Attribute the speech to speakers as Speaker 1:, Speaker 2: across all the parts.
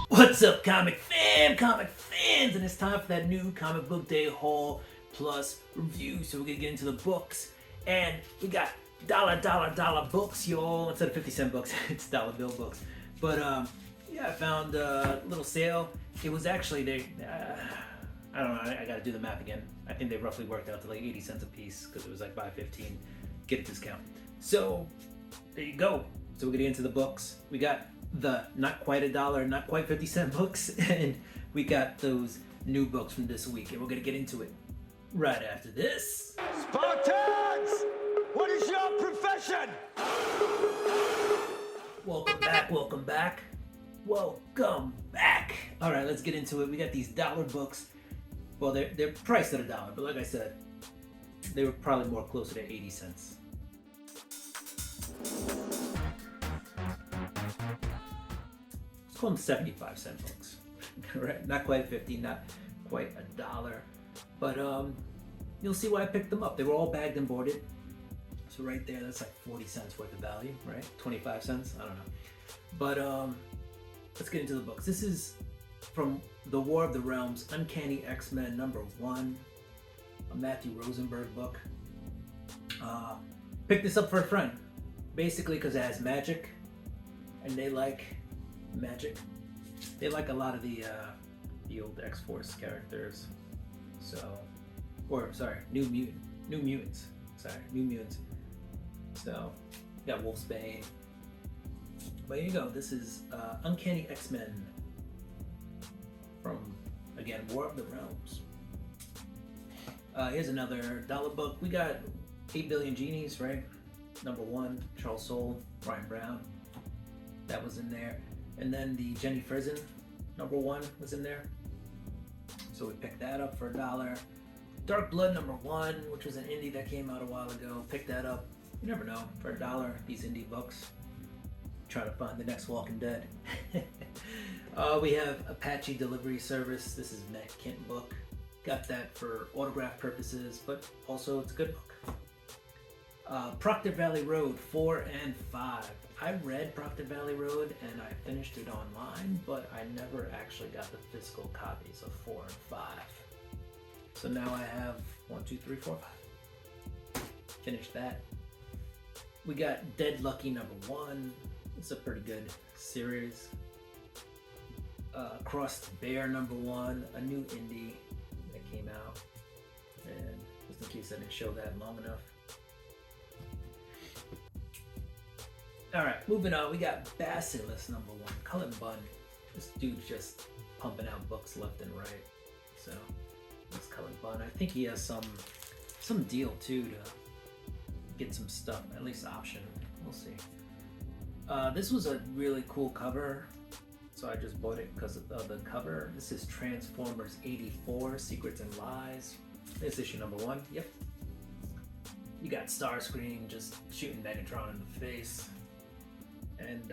Speaker 1: What's up, comic fans? And it's time for that new comic book day haul plus review. So we're gonna get into the books, and we got dollar books, y'all. Instead of 50-cent books, it's dollar bill books. But yeah, I found a little sale. It was actually I don't know. I gotta do the math again. I think they roughly worked out to like 80 cents a piece because it was like buy 15, get a discount. So there you go. So we're gonna get into the books. We got the not quite $1, not quite 50-cent books, and we got those new books from this week, and we're gonna get into it right after this.
Speaker 2: Spartans! What is your profession?
Speaker 1: Welcome back. All right, let's get into it. We got these dollar books. Well, they're priced at $1, but like I said, they were probably more closer to 80 cents. Let's call them 75-cent books. Right? Not quite 50, not quite $1. But you'll see why I picked them up. They were all bagged and boarded. So right there, that's like 40 cents worth of value, right? 25 cents? I don't know. But let's get into the books. This is from The War of the Realms, Uncanny X-Men #1, a Matthew Rosenberg book. Picked this up for a friend, basically because it has magic, and they like magic. They like a lot of the old X-Force characters. So, New Mutants. So, you got Wolfsbane. But here you go. This is Uncanny X-Men from, again, War of the Realms. Here's another dollar book. We got 8 Billion Genies, right? #1, Charles Soule, Ryan Brown. That was in there. And then the Jenny Frison #1 was in there. So we picked that up for $1. Dark Blood #1, which was an indie that came out a while ago. Picked that up. You never know, for $1, these indie books. Try to find the next Walking Dead. We have Apache Delivery Service. This is Matt Kent book. Got that for autograph purposes, but also it's a good book. Proctor Valley Road 4 and 5. I read Proctor Valley Road and I finished it online, but I never actually got the physical copies of 4 and 5. So now I have 1, 2, 3, 4, 5. Finished that. We got Dead Lucky #1. It's a pretty good series. Crossed Bear #1, a new indie that came out. And just in case I didn't show that long enough. Alright, moving on. We got Basilisk #1, Cullen Bunn. This dude's just pumping out books left and right. So, that's Cullen Bunn. I think he has some deal too to get some stuff, at least option. We'll see. This was a really cool cover, so I just bought it because of the cover. This is Transformers 84, Secrets and Lies. This issue #1, yep. You got Starscream just shooting Megatron in the face. And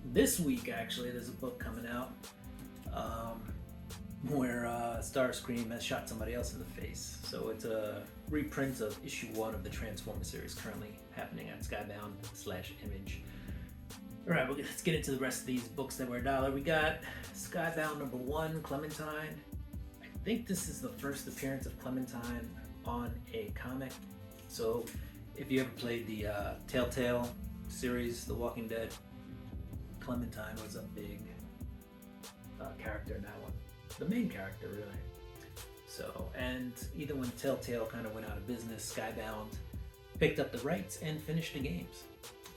Speaker 1: this week, actually, there's a book coming out where Starscream has shot somebody else in the face. So it's a reprint of issue 1 of the Transformers series currently happening at Skybound/Image. Alright, well, let's get into the rest of these books that were $1. We got Skybound #1, Clementine. I think this is the first appearance of Clementine on a comic. So if you ever played the Telltale series, The Walking Dead, Clementine was a big character in that one. The main character, really. So, and either when Telltale kind of went out of business, Skybound picked up the rights and finished the games.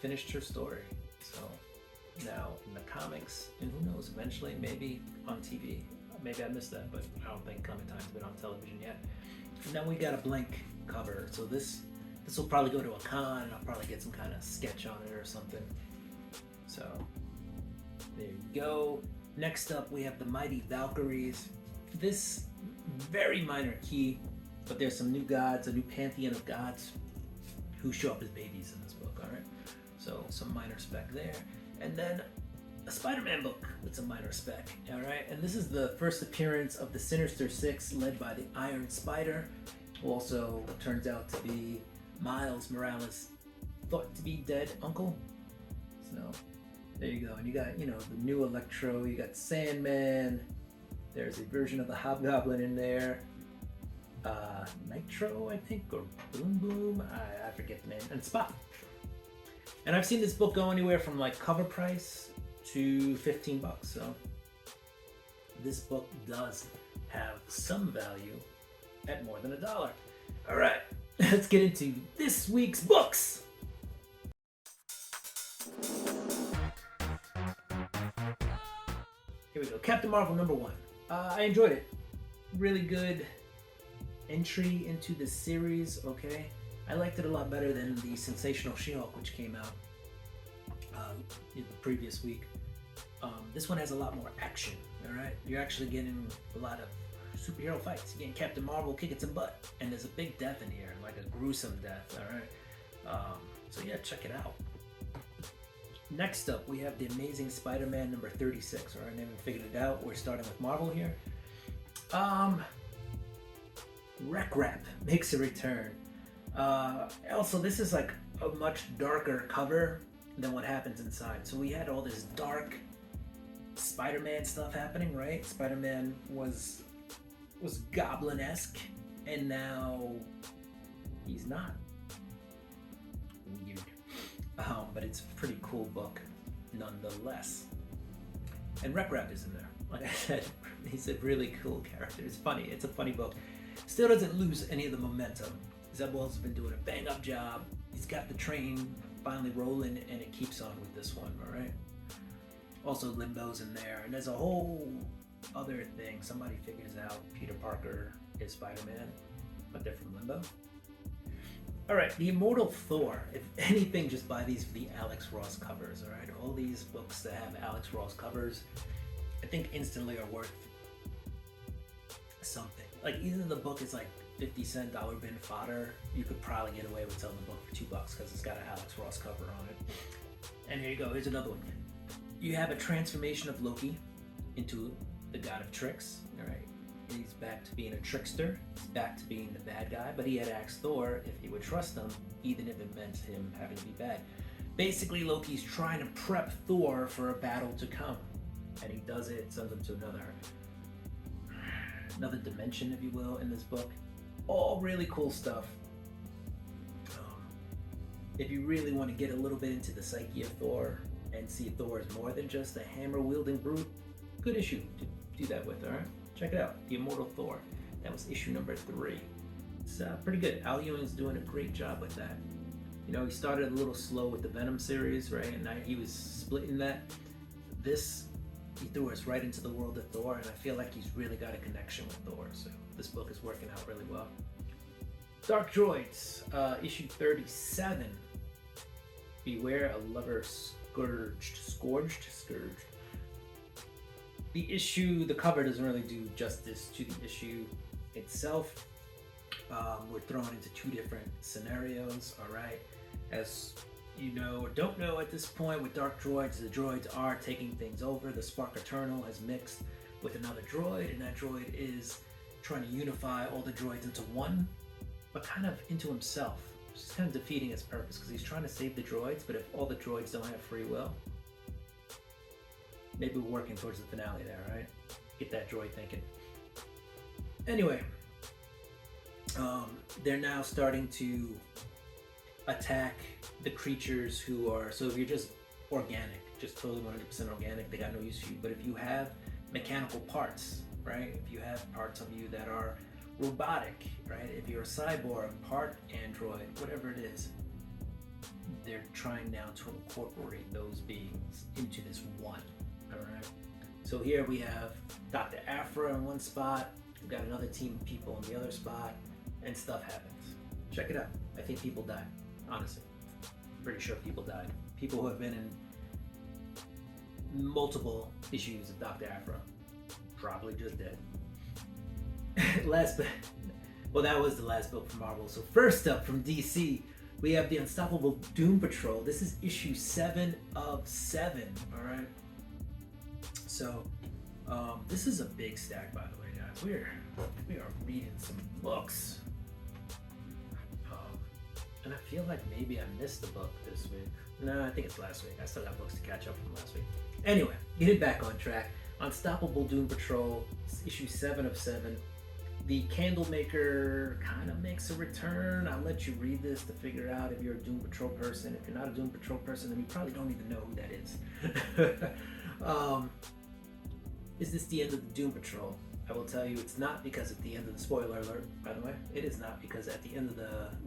Speaker 1: Finished her story. So now in the comics, and who knows, eventually maybe on TV. Maybe I missed that, but I don't think Clementine's been on television yet. And then we got a blank cover. So this will probably go to a con, and I'll probably get some kind of sketch on it or something. So there you go. Next up, we have the Mighty Valkyries. This very minor key, but there's some new gods, a new pantheon of gods who show up as babies in this book, all right? So some minor spec there. And then a Spider-Man book with some minor spec, all right? And this is the first appearance of the Sinister Six, led by the Iron Spider, who also turns out to be Miles Morales' thought to be dead uncle. So There you go. And you got, you know, the new Electro. You got Sandman. There's a version of the Hobgoblin in there. Nitro, I think, or Boom Boom. I forget the name. And Spot. And I've seen this book go anywhere from like cover price to $15. So this book does have some value at more than $1. All right, let's get into this week's books. Here we go. Captain Marvel #1. I enjoyed it. Really good entry into the series. Okay, I liked it a lot better than the Sensational She-Hulk, which came out the previous week. This one has a lot more action. All right, you're actually getting a lot of superhero fights. You're getting Captain Marvel kicking some butt, and there's a big death in here, like a gruesome death. All right, so yeah, check it out. Next up, we have the Amazing Spider-Man #36. All right, I haven't figured it out. We're starting with Marvel here. Wreck Rap makes a return. Also, this is like a much darker cover than what happens inside. So we had all this dark Spider-Man stuff happening, right? Spider-Man was goblin-esque, and now he's not. Weird. But it's a pretty cool book nonetheless. And Wreck Rap is in there. Like I said, he's a really cool character. It's funny. It's a funny book. Still doesn't lose any of the momentum. Zebul's been doing a bang-up job. He's got the train finally rolling, and it keeps on with this one, all right? Also, Limbo's in there, and there's a whole other thing. Somebody figures out Peter Parker is Spider-Man, but they're from Limbo. All right, The Immortal Thor. If anything, just buy these for the Alex Ross covers, all right? All these books that have Alex Ross covers, I think instantly are worth something. Like, either the book is like 50-cent dollar bin fodder, you could probably get away with selling the book for $2 because it's got an Alex Ross cover on it. And here you go, here's another one. You have a transformation of Loki into the god of tricks, all right? He's back to being a trickster, he's back to being the bad guy, but he had asked Thor if he would trust him, even if it meant him having to be bad. Basically, Loki's trying to prep Thor for a battle to come, and he does it, sends him to another dimension, if you will, in this book. All really cool stuff. If you really want to get a little bit into the psyche of Thor and see Thor as more than just a hammer-wielding brute, good issue to do that with, all right? Check it out, The Immortal Thor. That was issue #3. It's pretty good. Al Ewing's doing a great job with that. You know, he started a little slow with the Venom series, right? And he was splitting that. This, he threw us right into the world of Thor, and I feel like he's really got a connection with Thor, so this book is working out really well. Dark Droids, issue 37. Beware a lover scourged. The issue, the cover doesn't really do justice to the issue itself. We're thrown into two different scenarios, all right? As you know or don't know at this point, with Dark Droids, the droids are taking things over. The Spark Eternal has mixed with another droid, and that droid is trying to unify all the droids into one, but kind of into himself. It's just kind of defeating his purpose, because he's trying to save the droids, but if all the droids don't have free will, maybe we're working towards the finale there, right? Get that droid thinking. Anyway, they're now starting to attack the creatures who are, so if you're just organic, just totally 100% organic, they got no use for you. But if you have mechanical parts, right? If you have parts of you that are robotic, right? If you're a cyborg, part android, whatever it is, they're trying now to incorporate those beings into this one, all right? So here we have Dr. Aphra in one spot, we've got another team of people in the other spot, and stuff happens. Check it out. I think people died, honestly. Pretty sure people died. People who have been in multiple issues of Dr. Aphra, probably just dead. Well, that was the last book from Marvel. So first up from DC, we have the Unstoppable Doom Patrol. This is issue 7 of 7, all right? So this is a big stack, by the way, guys. We are reading some books. And I feel like maybe I missed a book this week. No, I think it's last week. I still got books to catch up from last week. Anyway, getting back on track. Unstoppable Doom Patrol, issue 7 of 7. The Candlemaker kind of makes a return. I'll let you read this to figure out if you're a Doom Patrol person. If you're not a Doom Patrol person, then you probably don't even know who that is. Is this the end of the Doom Patrol? I will tell you, it's not, because at the end of the spoiler alert, by the way, it is not, because at the end of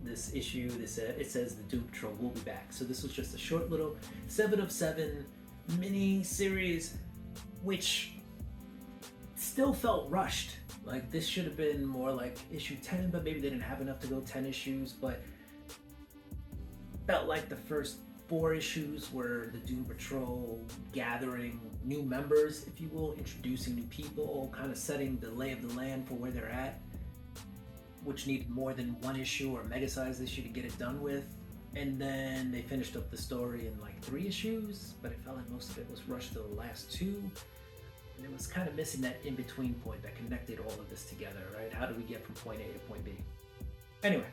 Speaker 1: this issue, it says the Doom Patrol will be back. So this was just a short little 7 of 7 mini series, which still felt rushed. Like, this should have been more like issue 10, but maybe they didn't have enough to go 10 issues, but felt like the first 4 issues were the Doom Patrol gathering new members, if you will, introducing new people, kind of setting the lay of the land for where they're at, which needed more than 1 issue or a mega-sized issue to get it done with. And then they finished up the story in like 3 issues, but it felt like most of it was rushed to the last 2. And it was kind of missing that in-between point that connected all of this together, right? How do we get from point A to point B? Anyway,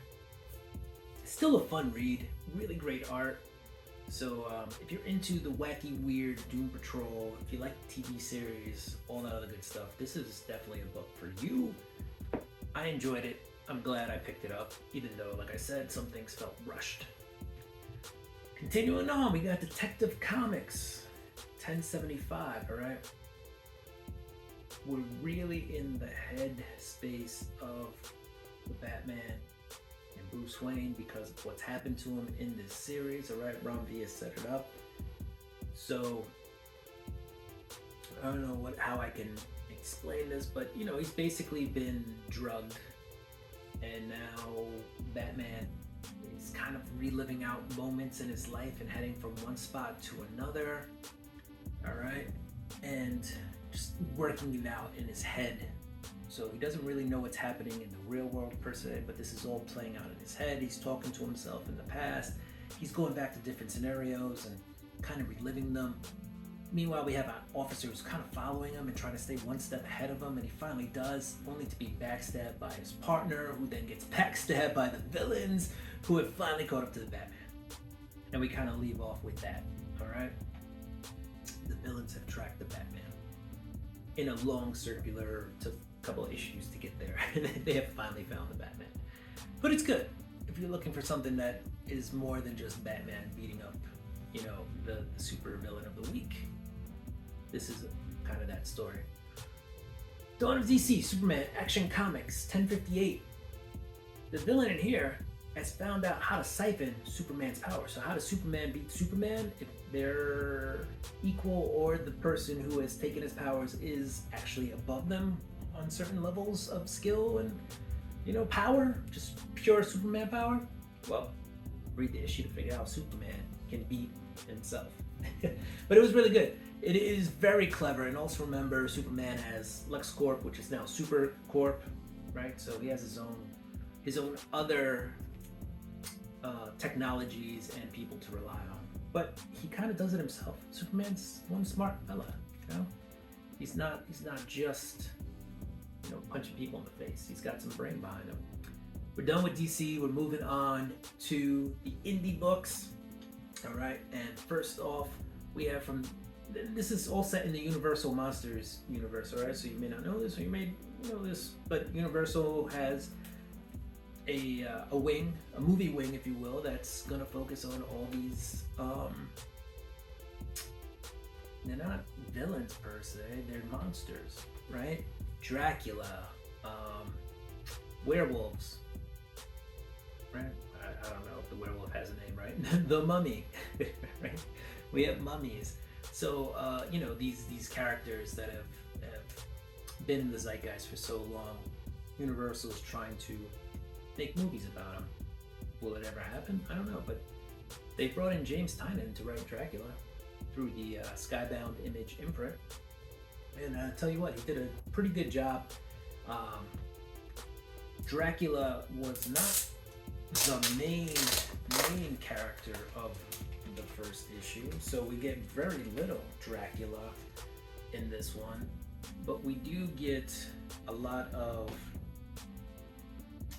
Speaker 1: still a fun read, really great art. So if you're into the wacky, weird Doom Patrol, if you like the TV series, all that other good stuff, this is definitely a book for you. I enjoyed it. I'm glad I picked it up, even though, like I said, some things felt rushed. Continuing on, we got Detective Comics 1075, all right? We're really in the head space of the Batman and Bruce Wayne because of what's happened to him in this series, all right? Ron V has set it up. So, I don't know how I can explain this, but, you know, he's basically been drugged, and now Batman is kind of reliving out moments in his life and heading from one spot to another, all right? And just working it out in his head. So he doesn't really know what's happening in the real world per se, but this is all playing out in his head. He's talking to himself in the past. He's going back to different scenarios and kind of reliving them. Meanwhile, we have an officer who's kind of following him and trying to stay one step ahead of him, and he finally does, only to be backstabbed by his partner, who then gets backstabbed by the villains, who have finally caught up to the Batman. And we kind of leave off with that, all right? The villains have tracked the Batman in a long circular, took a couple of issues to get there, and they have finally found the Batman. But it's good. If you're looking for something that is more than just Batman beating up, you know, the super villain of the week, this is kind of that story. Dawn of DC, Superman, Action Comics, 1058. The villain in here has found out how to siphon Superman's power. So how does Superman beat Superman? If they're equal, or the person who has taken his powers is actually above them on certain levels of skill and, you know, power, just pure Superman power. Well, read the issue to figure out how Superman can beat himself. But it was really good. It is very clever, and also remember, Superman has LexCorp, which is now SuperCorp, right? So he has his own other technologies and people to rely on. But he kind of does it himself. Superman's one smart fella, you know? He's not just, you know, punching people in the face. He's got some brain behind him. We're done with DC. We're moving on to the indie books. All right, and first off, we have this is all set in the Universal Monsters universe, all right? So you may not know this, or you may know this, but Universal has a wing, a movie wing, if you will, that's gonna focus on all these, they're not villains per se, they're monsters, right? Dracula, werewolves, right? I don't know if the werewolf has a name, right? The Mummy, right? We have mummies. So, you know, these characters that have been in the zeitgeist for so long, Universal's trying to make movies about them. Will it ever happen? I don't know, but they brought in James Tynion to write Dracula through the Skybound Image imprint. And I'll tell you what, he did a pretty good job. Dracula was not the main character of the first issue, so we get very little Dracula in this one, but we do get a lot of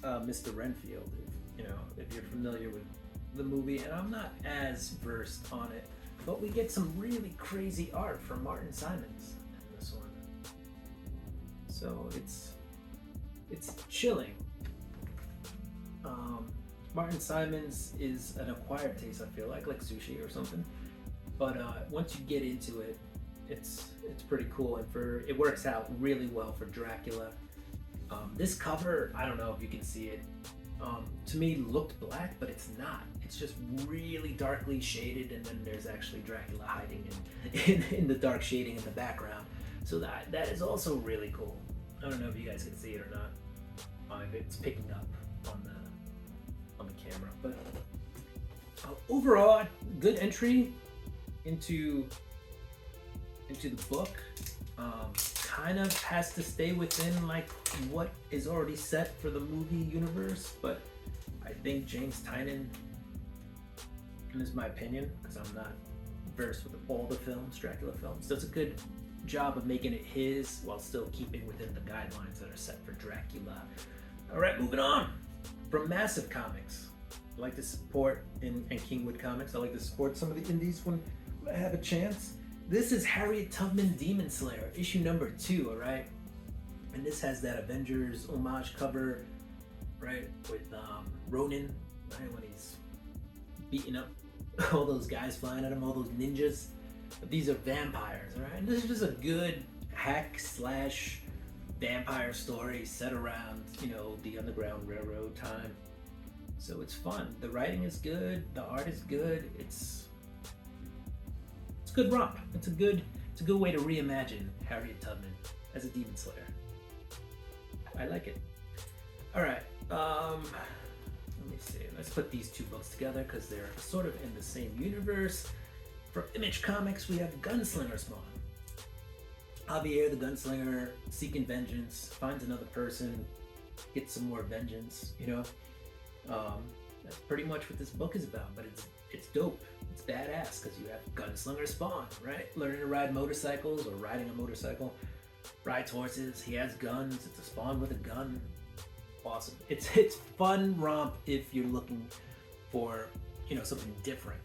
Speaker 1: Mr. Renfield. If you're familiar with the movie, and I'm not as versed on it, but we get some really crazy art from Martin Simons in this one. So it's chilling. Martin Simons is an acquired taste, I feel like sushi or something. But once you get into it, it's pretty cool, and it works out really well for Dracula. This cover, I don't know if you can see it, to me looked black, but it's not. It's just really darkly shaded, and then there's actually Dracula hiding in the dark shading in the background. So that is also really cool. I don't know if you guys can see it or not. If it's picking up on the camera, but overall, good entry into the book. Kind of has to stay within like what is already set for the movie universe, but I think James Tynion, and this is my opinion because I'm not versed with all the Dracula films, does a good job of making it his while still keeping within the guidelines that are set for Dracula. All right, moving on. From Massive Comics, I like to support, and Kingwood Comics, I like to support some of the indies when I have a chance. This is Harriet Tubman Demon Slayer, issue number 2, all right? And this has that Avengers homage cover, right, with Ronin, right, when he's beating up all those guys flying at him, all those ninjas. But these are vampires, all right? And this is just a good hack slash vampire story set around, the Underground Railroad time. So it's fun. The writing is good. The art is good. It's good romp. It's a good way to reimagine Harriet Tubman as a demon slayer. I like it. All right. Let me see. Let's put these two books together because they're sort of in the same universe. For Image Comics, we have Gunslinger Spawn. Javier the Gunslinger, seeking vengeance, finds another person, gets some more vengeance, That's pretty much what this book is about, but it's dope. It's badass because you have Gunslinger Spawn, right? Learning to ride motorcycles or riding a motorcycle, rides horses, he has guns, it's a Spawn with a gun. Awesome. It's fun romp if you're looking for, something different.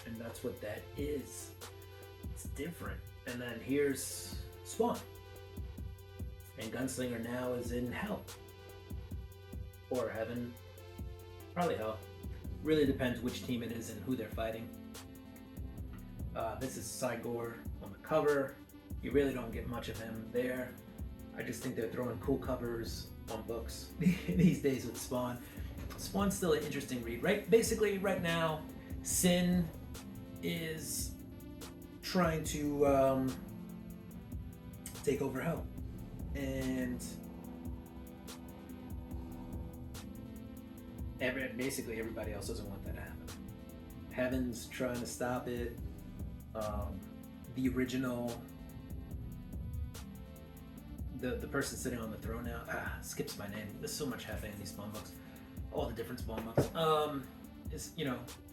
Speaker 1: And that's what that is. It's different. And then here's Spawn. And Gunslinger now is in hell. Or heaven. Probably hell. Really depends which team it is and who they're fighting. This is Cygor on the cover. You really don't get much of him there. I just think they're throwing cool covers on books these days with Spawn. Spawn's still an interesting read, right? Basically, right now, Sin is trying to take over hell, and basically everybody else doesn't want that to happen. Heaven's trying to stop it. The original, the person sitting on the throne now, skips my name. There's so much happening in these Spawn books, all the different Spawn books. Is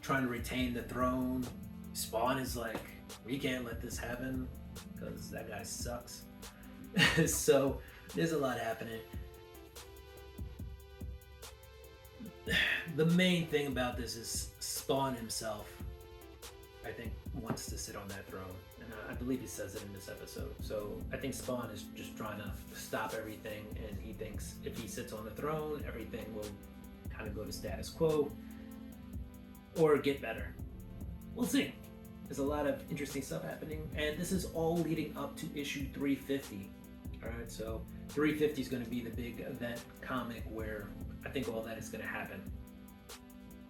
Speaker 1: trying to retain the throne. Spawn is like, we can't let this happen because that guy sucks. So there's a lot happening. The main thing about this is Spawn himself, I think, wants to sit on that throne, and I believe he says it in this episode. So I think Spawn is just trying to stop everything, and he thinks if he sits on the throne, everything will kind of go to status quo or get better. We'll see. There's a lot of interesting stuff happening, and this is all leading up to issue 350. All right, so 350 is going to be the big event comic where I think all that is going to happen.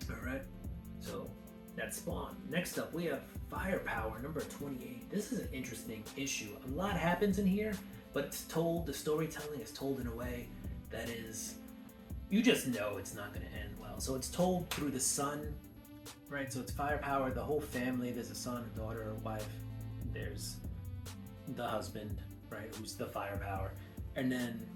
Speaker 1: All right, so that's Spawn. Next up, we have Firepower number 28. This is an interesting issue. A lot happens in here, but it's told, the storytelling is told in a way that is, you just know it's not going to end well. So it's told through the son, right? So it's Firepower, the whole family. There's a son, a daughter, a wife. There's the husband, right, who's the Firepower, and then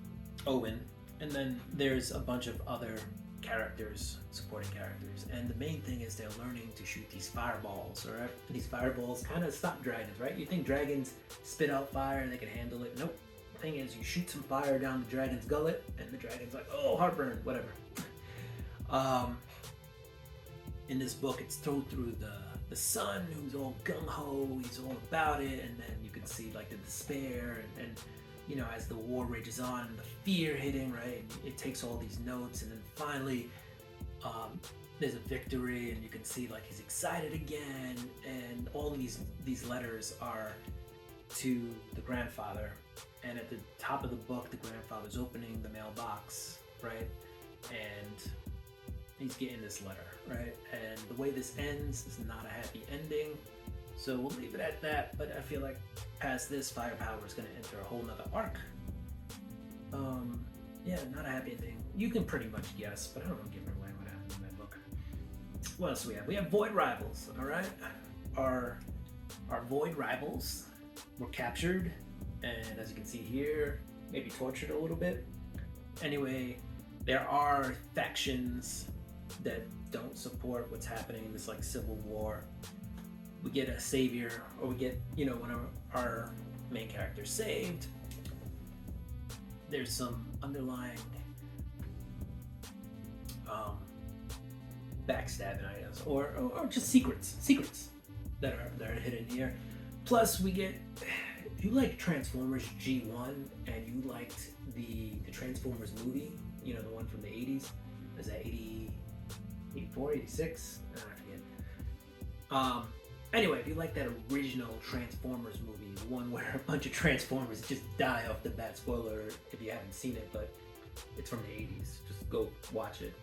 Speaker 1: Owen, and then there's a bunch of other characters, supporting characters, and the main thing is they're learning to shoot these fireballs, all right? And these fireballs kind of stop dragons, right? You think dragons spit out fire and they can handle it. Nope. The thing is, you shoot some fire down the dragon's gullet, and the dragon's like, oh, heartburn, whatever. in this book, it's told through the son, who's all gung-ho, he's all about it, and then you can see like the despair, and you know, as the war rages on, and the fear hitting, right? It takes all these notes, and then finally, there's a victory, and you can see like he's excited again, and all of these letters are to the grandfather, and at the top of the book, the grandfather's opening the mailbox, right? And he's getting this letter, right? And the way this ends is not a happy ending, so we'll leave it at that. But I feel like past this, Firepower is going to enter a whole nother arc. Yeah, not a happy ending. You can pretty much guess, but I don't know, giving away what happened in that book. What else do we have? We have Void Rivals, all right? Our Void Rivals were captured, and as you can see here, maybe tortured a little bit. Anyway, there are factions that don't support what's happening, this like civil war. We get a savior, or we get, you know, one of our main characters saved. There's some underlying backstabbing, I guess, or just secrets that are hidden here. Plus, we get, if you like Transformers G1 and you liked the Transformers movie, you know, the one from the 80s, is that 80, 84, 86? I forget. Anyway, if you like that original Transformers movie, the one where a bunch of Transformers just die off the bat, spoiler if you haven't seen it, but it's from the 80s. Just go watch it.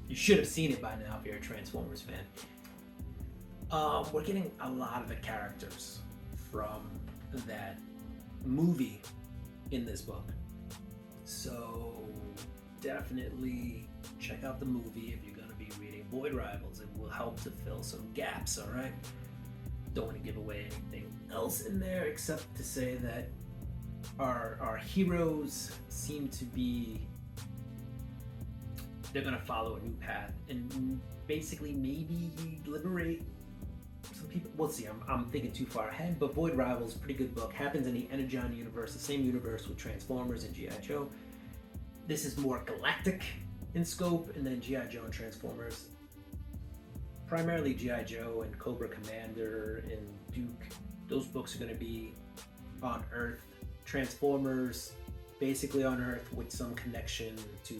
Speaker 1: You should have seen it by now if you're a Transformers fan. We're getting a lot of the characters from that movie in this book. So definitely check out the movie if you're going to be reading Void Rivals. It will help to fill some gaps, all right? Don't want to give away anything else in there except to say that our heroes seem to be, they're going to follow a new path and basically maybe liberate some people. We'll see. I'm thinking too far ahead, but Void Rivals, pretty good book. Happens in the Energon universe, the same universe with Transformers and G.I. Joe. This is more galactic in scope, and then G.I. Joe and Transformers. Primarily G.I. Joe and Cobra Commander and Duke. Those books are going to be on Earth. Transformers, basically on Earth with some connection to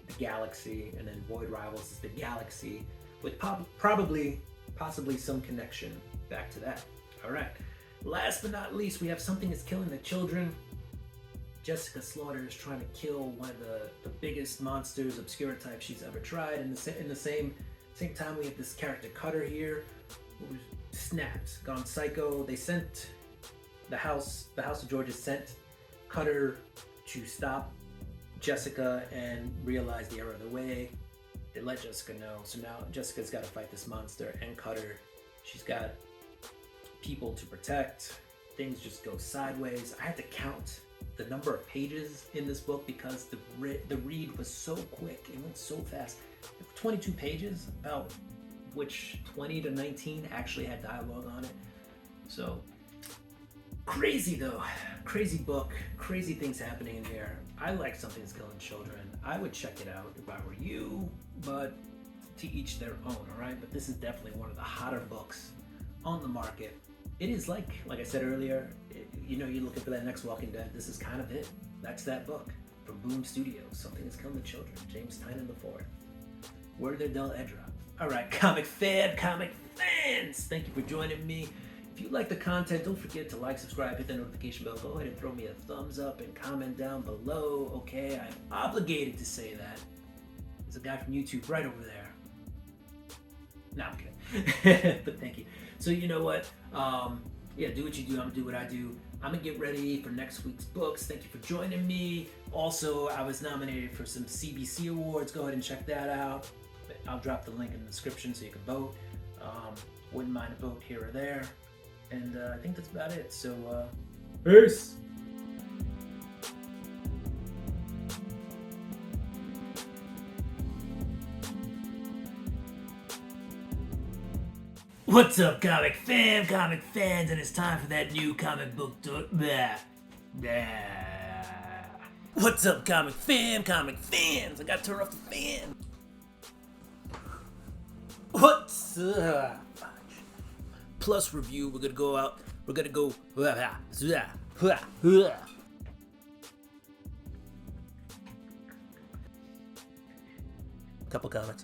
Speaker 1: the galaxy, and then Void Rivals is the galaxy with possibly some connection back to that. All right. Last but not least, we have Something Is Killing the Children. Jessica Slaughter is trying to kill one of the biggest monsters, obscure type she's ever tried. In the same time, we have this character Cutter here, who's snapped, gone psycho. They sent the House of Georgia sent Cutter to stop Jessica and realize the error of the way. They let Jessica know, so now Jessica's got to fight this monster and Cutter. She's got people to protect. Things just go sideways. I had to count the number of pages in this book because the read was so quick. It went so fast. 22 pages, about which 20 to 19 actually had dialogue on it. So crazy though, crazy book, crazy things happening in here. I like Something's Killing Children. I would check it out if I were you, but to each their own, all right? But this is definitely one of the hotter books on the market. It is like I said earlier, you're looking for that next Walking Dead. This is kind of it. That's that book from Boom Studios. Something Is Killing the Children. James Tynion IV. Werther Del Edra. All right, comic fans, thank you for joining me. If you like the content, don't forget to like, subscribe, hit the notification bell. Go ahead and throw me a thumbs up and comment down below. Okay, I'm obligated to say that. There's a guy from YouTube right over there. No, I'm kidding. But thank you. So you know what? Yeah, do what you do. I'm gonna do what I do. I'm gonna get ready for next week's books. Thank you for joining me. Also, I was nominated for some CBC awards. Go ahead and check that out. I'll drop the link in the description so you can vote. Wouldn't mind a vote here or there. And I think that's about it. So, peace. What's up, comic fans, and it's time for that new comic book talk. What's up, comic fans? I got to turn off the fan. What's plus review? We're gonna go out. We're gonna go. Couple comments.